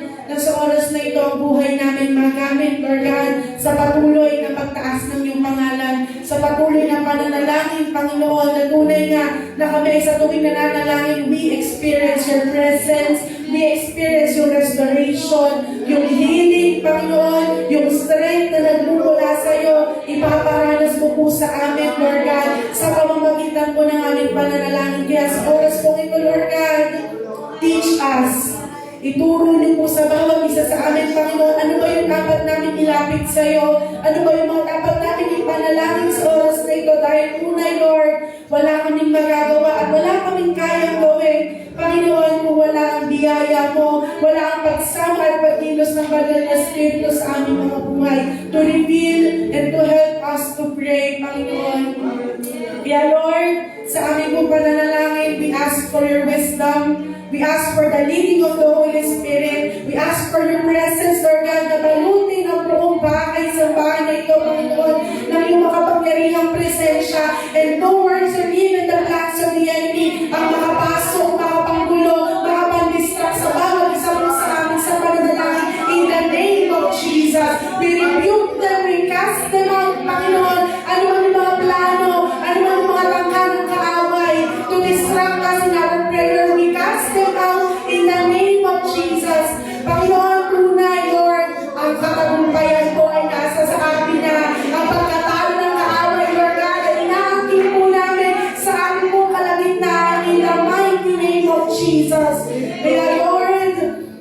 sa oras na ito ang buhay namin magamit, Lord God, sa patuloy na pagtaas ng iyong pangalan, sa patuloy na pananalangin, Panginoon, na tunay nga na kami sa tuwing nananalangin, we experience your presence, we experience your restoration, yung healing, Panginoon, yung strength na nagmumula sa iyo, ipaparanas mo po sa amin, Lord God, sa pamamagitan po ng aming pananalangin. Kaya sa oras po ito, Lord God, teach us. Ituro niyo po sa bawat isa sa amin, Panginoon, ano ba yung dapat namin ilapit sa iyo? Ano ba yung mga dapat namin ipanalangin sa oras na ito? Dahil tunay, Lord, wala kaming magagawa at wala kaming kayang gawin. Panginoon, kung wala ang biyaya mo, wala ang pagsama at pagkilos ng Banal na Espiritu sa aming mga buhay to reveal and to help us to pray, Panginoon. Kaya, Lord, sa aming pong pananalangin, we ask for your wisdom. We ask for the leading of the Holy Spirit. We ask for your presence, Lord God, na balutin ang buong bahay sa bahay na ito, Panginoon, ng iyong makapangyarihang presensya, and no words or even the plans of the enemy ang makapasok, makapanggulo, makapandistract sa bawat isa mo sa amin sa pananalangin. In the name of Jesus, we rebuke them, we cast them out, Panginoon. Ano man yung mga plano, ano man yung mga langkah ng kaaway to distract us in our prayer, we cast them out in the name of Jesus. Panginoon, tunay, Lord, ang katagumpayan ko ay nasa sa amin na. Ang pagkatalo ng kaaway, Lord God, ay inaangkin po namin sa aming pong kalagitnaan in the mighty name of Jesus. Kaya, Lord,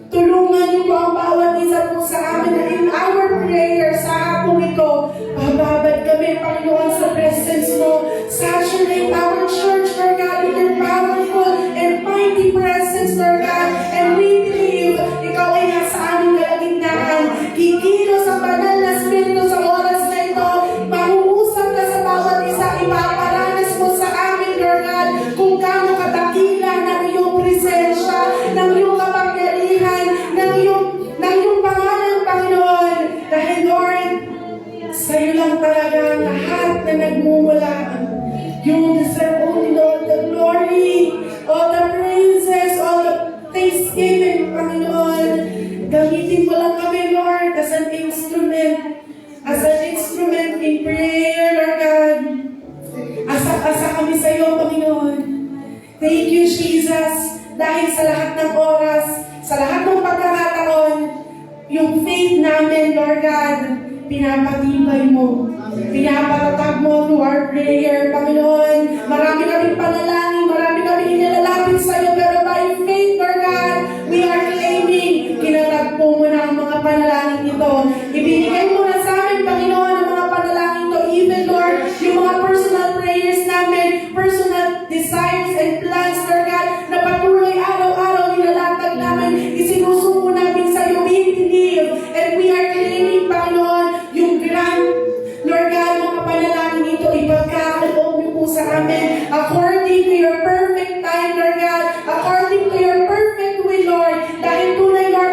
tulungan niyo po ang bawat isa po sa amin na in our prayer sa hapong ito, bababad kami, Panginoon, sa presence mo. Saturate our church, Lord God, with your powerful and mighty presence, Lord God. And we believe, ikaw ay nasa aming kalagitnaan. Kikilos ang Banal na Espiritu sa oras na ito. Mangungusap ka sa bawat isa. Ipaparanas mo sa amin, Lord God, kung gaano katakila ng iyong presensya, ng iyong kapangyarihan, ng iyong pangalan, Panginoon. Dahil, Lord, sa iyo lang talaga ang lahat na nagmumula. You deserve only, Lord, the glory, all the praises, all the thanksgiving, Panginoon. Gamitin mo lang kami, Lord, as an instrument in prayer, Lord God. Asa kami sa iyo, Panginoon. Thank you, Jesus, dahil sa lahat ng oras, sa lahat ng pagkakataon, yung faith namin, Lord God, pinapatibay mo. Pinapatatag mo through our prayer, Panginoon. Marami kaming panalangin, marami kaming inilalapit sa iyo, pero by faith, Lord God, we are claiming, kinatagpo mo na ang mga panalangin ito. Ibinigay mo na sa amin, Panginoon, ang mga panalangin ito, even, Lord, yung mga personal prayers namin, personal desires and plans, Lord God, na patuloy araw-araw nilalatag namin, isinusuko namin sa iyo, we believe, and we are claiming, Panginoon, yung grand, Lord God, mga panalangin ito, ipagkakaloob niyo po sa amin, according to your perfect time, Lord God, according to your perfect will, Lord, dahil tunay, Lord,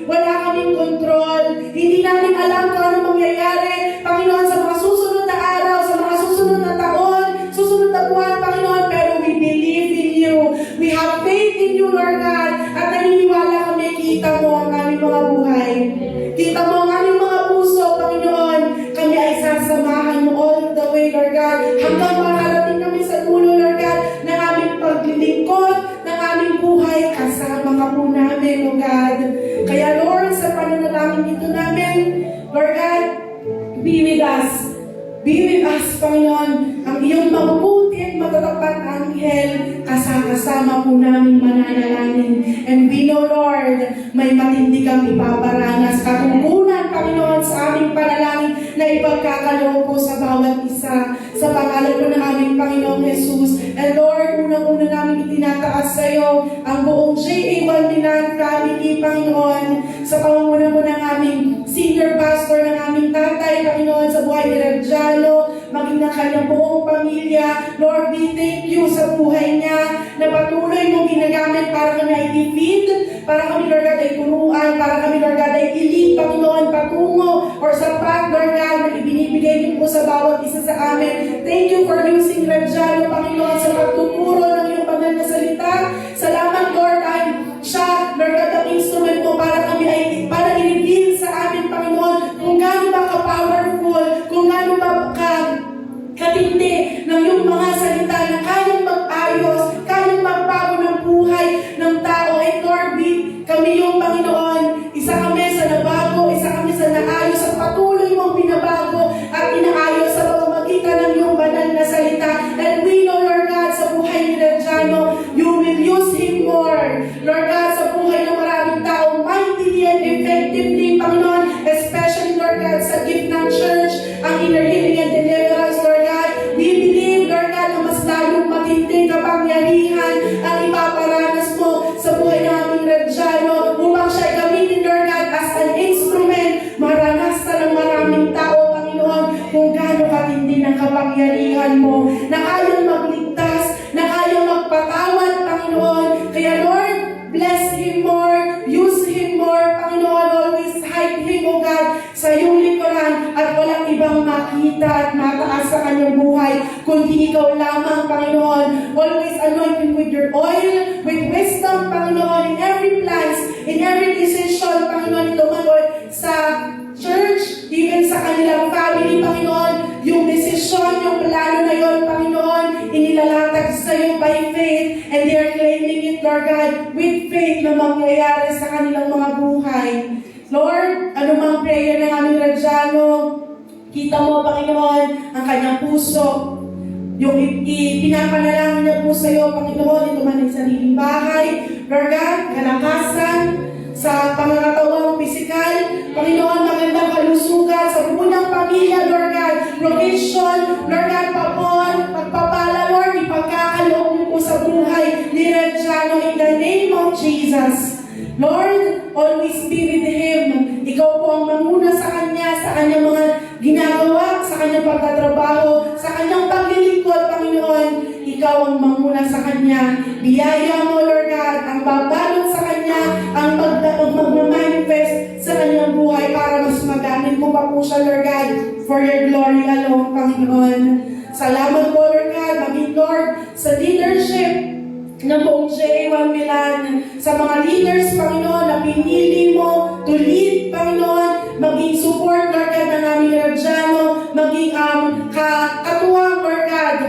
wala kaming control, hindi namin alam kung ano mangyayari, Panginoon, sa mga susunod na araw, sa mga susunod na taon, susunod na buwan, Panginoon, pero we believe in you, we have faith in you, Lord God, at naniniwala kami, kita mo ang aming mga buhay, kita mo ang aming mga puso, Panginoon, kami ay sasamahan mo all the way, Lord God, hanggang makarating kami sa dulo, Lord God, ng aming paglilingkod, ng aming buhay, kasama ka po namin, Lord God. Kaya, Lord, sa pananalangin ito namin, Lord God, be with us. Be with us, Panginoon, ang iyong mabubuti at matatapat anghel, kasama po namin mananalangin. And we know, Lord, may matindi kang ipaparanas, katungkulan, Panginoon, sa aming panalangin na ipagkakaloob po sa bawat isa, sa pangalan po ng aming Panginoong Jesus. And Lord, unang-una namin itinataas sa iyo ang buong J.A. Balminan family, Panginoon, sa pamumuno po ng aming senior pastor, ng aming tatay, Panginoon, sa buhay ni Regjalo, maging ng kanyang buong pamilya. Lord, we thank you sa buhay niya na patuloy mong ginagamit para kami ay i-feed, para kami, Lord God, ay turuan, para kami, Lord God, ay i-lead, Panginoon, patungo or sa path, Lord God, na ibinibigay din po sa bawat isa sa amin. Thank you for using Regjalo, Panginoon, sa pagtuturo ng iyong banal na salita. Salamat, Lord, dahil siya, Lord God, ang instrument mo para kami ay, para upang siya ay gamitin, Lord God, as an instrument, maranasan ng maraming tao, Panginoon, kung gaano katindi ng kapangyarihan mo, na kayang magligtas, na kayang magpatawad, Panginoon. Kaya Lord, bless him more, use him more, Panginoon, always hide him, O God, sa iyong likuran at walang ibang makita at mataas sa kanyang buhay, kundi ikaw lamang, Panginoon. Always anoint him with your oil, with wisdom, Panginoon, in every plans, in every decision, Panginoon, ito man, Lord, sa church, even sa kanilang family, Panginoon, yung desisyon, yung plano na yun, Panginoon, inilalatag sa iyo by faith, and they are claiming it, Lord God, with faith na mangyayari sa kanilang mga buhay. Lord, anumang prayer ng aming Radyano, kita mo, Panginoon, ang kanyang puso, yung pinapanalangin niya po sa iyo, Panginoon, ito man ang sariling bahay, Lord God, kalakasan, sa pangangatawang pisikal, Panginoon, magandang kalusugan sa buong pamilya, Lord God, provision, Lord God, papon, pagpapala, Lord, ipagkakaloob niyo po sa buhay ni Radyano in the name of Jesus. Lord, always be with him. Ikaw po ang manguna sa kanya, sa kanyang mga ginagawa, sa kanyang pagtatrabaho, sa kanyang paglilingkod, Panginoon. Ikaw ang manguna sa kanya. Biyaya mo, Lord God, ang babalot sa kanya, ang mag-manifest sa kanyang buhay para mas magamit mo pa po siya, Lord God, for your glory alone, Panginoon. Salamat po, Lord God, maging Lord, sa leadership ng buong JA1 Milan, sa mga leaders, Panginoon, na pinili mo to lead, Panginoon, maging support, Lord God, ng aming Radyano, maging katuwang, Lord God,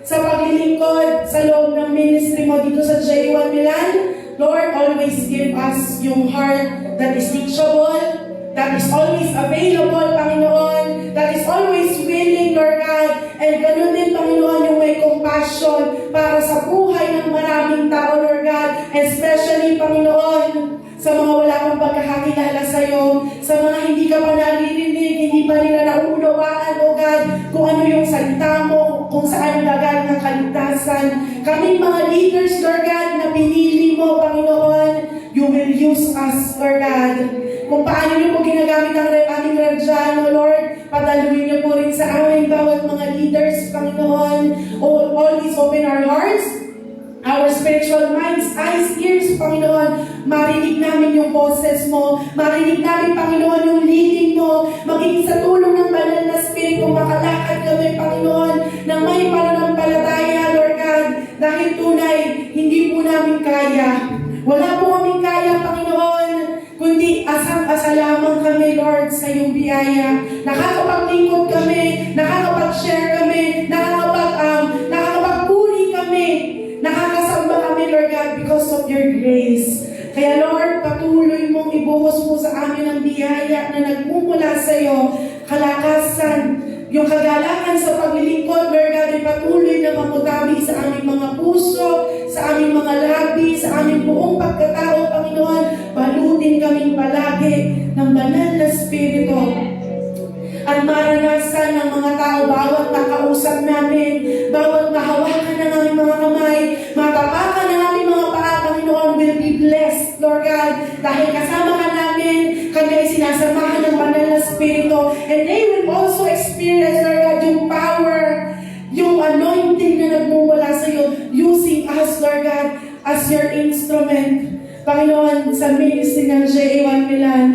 sa paglilingkod sa loob ng ministry mo dito sa JA1 Milan. Lord, always give us yung heart that is teachable, that is always available, Panginoon, that is always willing, Lord God, and ganun din, Panginoon, yung may compassion para sa buhay ng maraming tao, Lord God, especially, Panginoon, sa mga wala pang pagkakakilala sa iyo, sa mga hindi ka pa naririnig, hindi pa nila nauunawaan, O God, kung ano yung salita mo, kung saan gagaling ang kaligtasan. Kaming mga leaders, Lord God, na pinili mo, Panginoon, you will use us, Lord God. Kung paano niyo po ginagamit ang aming Radyano, Lord, padaluin niyo po rin sa aming bawat mga leaders, Panginoon. Always open our hearts, our spiritual minds, eyes, ears, Panginoon. Marinig namin yung boses mo. Marinig namin, Panginoon, yung leading mo. Maging sa tulong ng banal na Spirit kung makalakad kami, Panginoon, ng may pananampalataya, Lord God. Dahil tunay, hindi po namin kaya. Wala po kaming kaya, Panginoon, kundi asang-asa lamang kami, Lord, sa iyong biyaya. Nakakapaglingkod kami, nakakapag-share kami, nakakapagpuri kami, nakakasamba kami, Lord God, because of your grace. Kaya, Lord, patuloy mong ibuhos mo sa amin ang biyaya na nagmumula sa iyo, kalakasan, yung kagalakan sa paglilingkod, Lord God, ay patuloy na mamutabi sa aming mga puso, sa aming mga labi, sa aming buong pagkatao, Panginoon. Balutin kaming palagi ng banal na Espiritu. At maranasan ng mga tao, bawat nakausap namin, bawat mahawakan ng aming mga kamay, matapakan ng aming mga paa, Panginoon, will be blessed, Lord God. Dahil kasama ka namin, kami ay sinasamahan ng banal na Espiritu. And they will also experience, Lord God, yung power, yung anointing na nagmumula sa iyo, using us, Lord God, as your instrument, Panginoon, sa ministry ng JA1 Milan.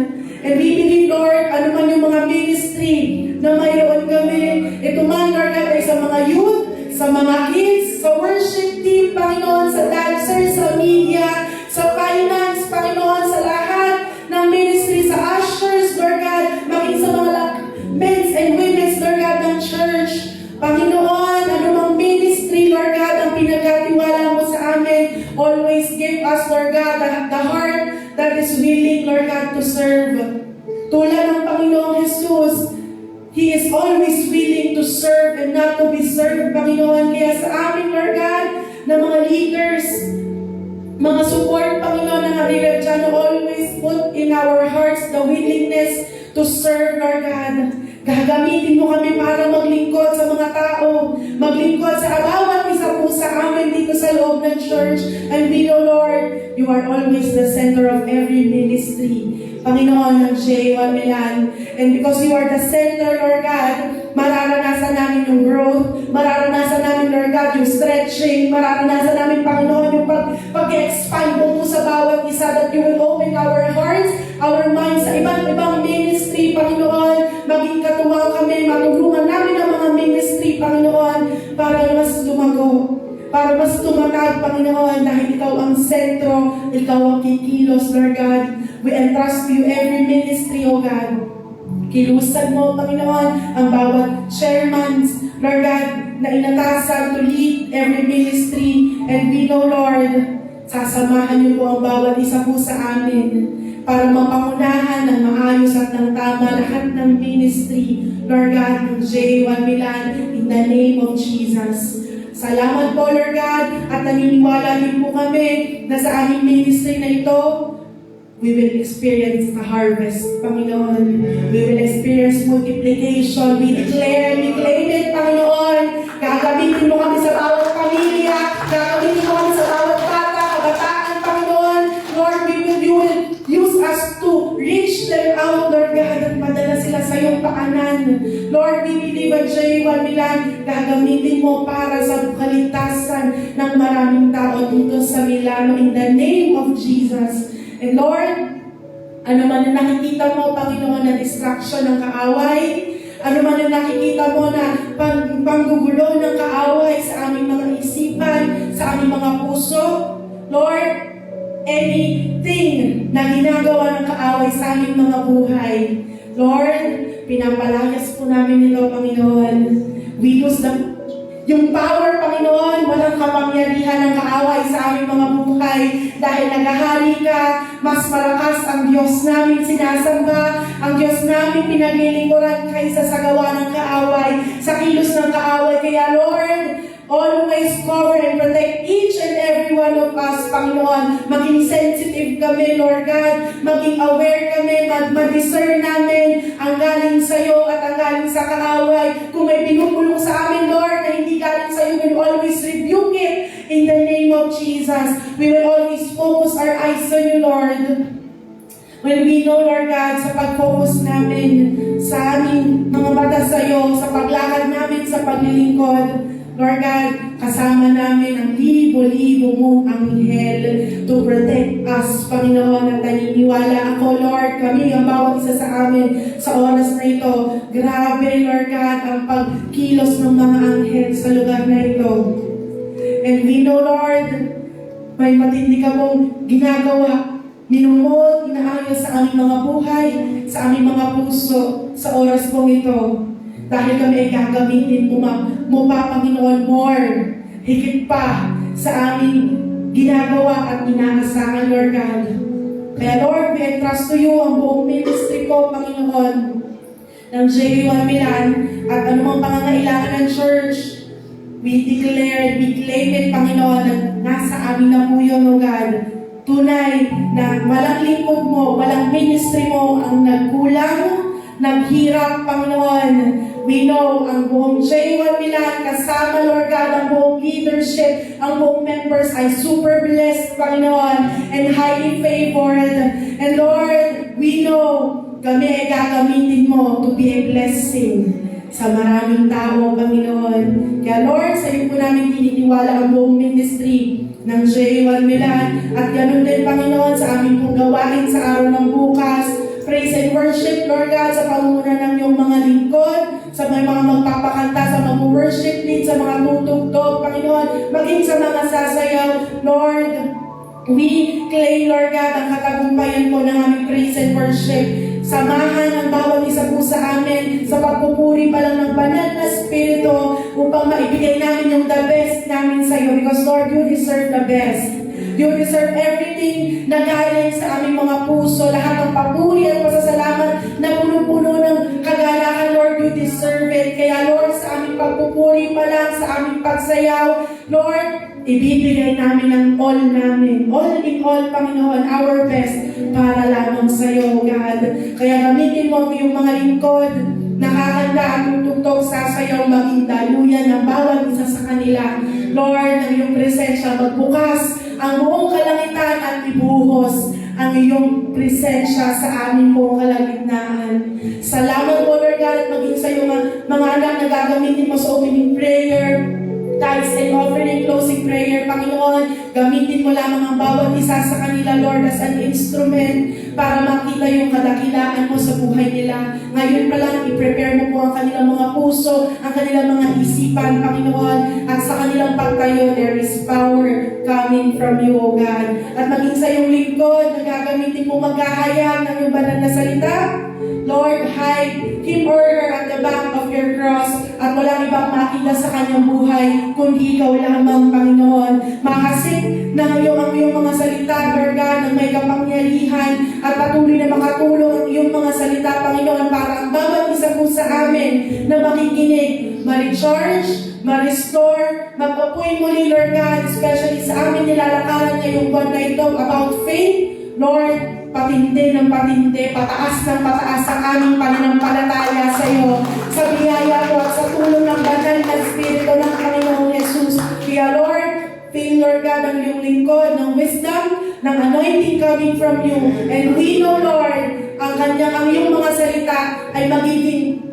And we believe, Lord, ano man yung mga ministry na mayroon kami, ito man, Lord God, ay sa mga youth, sa mga kids, sa worship team, Panginoon, sa dancers, sa media, sa finance, Panginoon, sa lahat ng ministry, sa ushers, Lord God, maging sa mga men and women, Lord God, ng church. Panginoon, anumang ministry, Lord God, ang pinagkatiwala mo sa amin, always give us, Lord God, the heart that is willing, Lord God, to serve. Tulad ng Panginoong Jesus, He is always willing to serve and not to be served, Panginoon. Kaya sa amin, Lord God, na mga leaders, mga support, Panginoon, ng Harira Radyano, always put in our hearts the willingness to serve, Lord God. Gagamitin mo kami para maglingkod sa mga tao, maglingkod sa bawat isa po po sa amin dito sa loob ng church. And we know, Lord, you are always the center of every ministry. Panginoon ng J1 Milan. And because you are the center, Lord God, mararanasan namin yung growth, mararanasan namin, Lord God, yung stretching, mararanasan namin, Panginoon, yung pag-expand mo po sa bawat isa, that you will open our hearts, our minds sa iba't ibang ministry, Panginoon. Maging katuwang kami, matulungan namin ang mga ministry, Panginoon, para mas lumago, para mas tumatag, Panginoon, dahil ikaw ang sentro, ikaw ang kikilos, Lord God. We entrust to you every ministry, O God. Kilusan mo, Panginoon, ang bawat chairmans, Lord God, na inatasan to lead every ministry. And we know, Lord, sasamahan niyo po ang bawat isa po sa amin para mapangunahan ng maayos at ng tama lahat ng ministry, Lord God, ng J1 Milan, in the name of Jesus. Salamat po, Lord God, at naniniwala din po kami na sa aming ministry na ito, we will experience the harvest, Panginoon. We will experience multiplication. We declare, we claim it, Panginoon. Gagamitin mo kami sa bawat pamilya. Gagamitin mo kami sa bawat bata, kabataan, Panginoon. Lord, you will use us to reach them out, Lord God, at madala sila sa iyong paanan. Lord, we believe at J1 Milan, gagamitin mo para sa kaligtasan ng maraming tao dito sa Milano in the name of Jesus. And Lord, ano man na nakikita mo, Panginoon, na distraction ng kaaway, ano man na nakikita mo na panggugulo ng kaaway sa aming mga isipan, sa aming mga puso, Lord, anything na ginagawa ng kaaway sa aming mga buhay, Lord, pinapalayas po namin ito, Panginoon. We lose yung power, Panginoon, walang kapangyarihan ng kaaway sa aming mga buhay dahil naghahari ka, mas malakas ang Diyos namin sinasamba, ang Diyos namin pinaglilingkuran kaysa sa gawa ng kaaway, sa kilos ng kaaway. Kaya Lord, always cover and protect each and every one of us, Panginoon. Maging sensitive kami, Lord God. Maging aware kami, mag-discern namin ang galing sa iyo at ang galing sa kaaway. Kung may pinupulong sa amin, Lord, na hindi galing sa iyo, we will always rebuke it in the name of Jesus. We will always focus our eyes on you, Lord. When we know, Lord God, sa pag-focus namin sa aming mga mata sa iyo, sa paglakad namin sa paglilingkod, Lord God, kasama namin ang libo-libo mong anghel to protect us, Panginoon, at naniniwala ako, Lord, kami ang bawat isa sa amin sa oras na ito. Grabe, Lord God, ang pagkilos ng mga anghel sa lugar na ito. And we know, Lord, may matindi ka mong ginagawa, minumod, inaayos sa aming mga buhay, sa aming mga puso, sa oras pong ito. Dahil kami ay gagamitin mo pa, Panginoon, more, higit pa sa aming ginagawa at inaasahan, Lord God. Kaya Lord, we entrust to you ang buong ministry ko, Panginoon, ng J1 Milan at anumang pangangailangan ng church. We declare, we claim it, Panginoon, at nasa amin na po yun, O God. Tunay na walang lingkod mo, walang ministry mo ang nagkulang, naghirap, Panginoon. We know, ang buong J1 Milan, kasama, Lord God, ang buong leadership, ang buong members ay super blessed, Panginoon, and highly favored. And Lord, we know, kami ay gagamitin mo to be a blessing sa maraming tao, Panginoon. Kaya Lord, sa iyo po namin tinitiwala ang buong ministry ng J1 Milan. At ganun din, Panginoon, sa aming pong gawain sa araw ng bukas. Praise and worship, Lord God, sa pangunguna ng iyong mga lingkod, sa mga magpapakanta, sa mga worship lead, sa mga tutugtog, Panginoon, maging sa mga sasayaw, Lord, we claim, Lord God, ang katagumpayan po ng aming praise and worship. Samahan ang bawat isa po sa amin sa pagpupuri pa lang ng banal na Espiritu upang maibigay namin yung the best namin sa iyo. Because Lord, you deserve the best. You deserve everything na galing sa aming mga puso. Lahat ng papuri at pasasalamat na puno-puno ng kagalakan, Lord, you deserve it. Kaya Lord, sa aming pagpupuri pa lang, sa aming pagsayaw, Lord, ibibigay namin ang all namin. All in all, Panginoon, our best para lamang sa iyo, God. Kaya gamitin mo ang iyong mga lingkod, nakakanda at tutugtog, sasayaw, maging daluyan ng bawat isa sa kanila. Lord, ng iyong presensya magbukas ang buong kalangitan at ibuhos ang iyong presensya sa aming buong kalagitnaan. Salamat po, Lord God, at maging sa iyong mga anak na gagamitin mo sa opening prayer, tithes and offering, closing prayer. Panginoon, gamitin mo lamang ang bawat isa sa kanila, Lord, as an instrument para makita yung kadakilaan mo sa buhay nila. Ngayon pa lang, i-prepare mo po ang kanilang mga puso, ang kanilang mga isipan, Panginoon, at sa kanilang pagtayo, there is power coming from you, O God. At maging sa iyong lingkod, na gagamitin mo maghahayag ng iyong banal na salita, Lord, hide him or her at the back of your cross at walang ibang makita sa kanyang buhay kundi ikaw lamang, Panginoon. Makasik na ang iyong mga salita, Lord God, ng may kapangyarihan at patuloy na makatulong ang iyong mga salita, Panginoon, para ang bawat isa po sa amin na makikinig, ma-recharge, ma-restore, mag-apoy muli, Lord God, especially sa amin nilalakaran ngayong buwan na ito about faith, Lord, patindi ng patindi, pataas ng pataas ang aming pananampalataya sa iyo, sa biyaya mo at sa tulong ng banal na Espiritu ng Panginoong Jesus. Kaya Lord, fill, Lord God, ang iyong lingkod ng wisdom, ng anointing coming from you. And we know, Lord, ang iyong mga salita ay magiging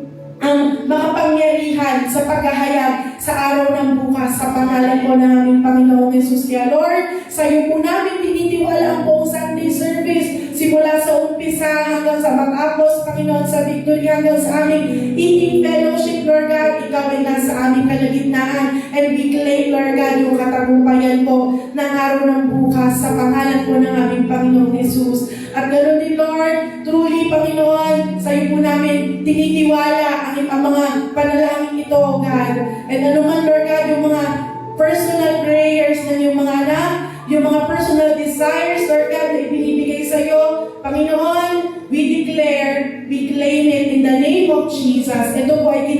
ang makapangyarihan sa paghahayag sa araw ng bukas sa pangalan po ng aming Panginoong Jesus. Kaya Lord, sa iyo po namin tinitiwala ang buong Sunday service, simula sa umpisa hanggang sa matapos, Panginoon, sa victory hanggang sa aming eating fellowship, Lord God, ikaw ay nasa aming kalagitnaan, and we claim, Lord God, yung katagumpayan po ng araw ng bukas sa pangalan po ng aming Panginoong Jesus. At ganoon din, Lord, truly, Panginoon, sa iyo po namin tinitiwala ang mga panalangin ito, God. And anuman, Lord God, yung mga personal prayers ng yung mga anak, yung mga personal desires, Lord God, na ibinibigay sa iyo, Panginoon, we declare, we claim it in the name of Jesus. Ito po ay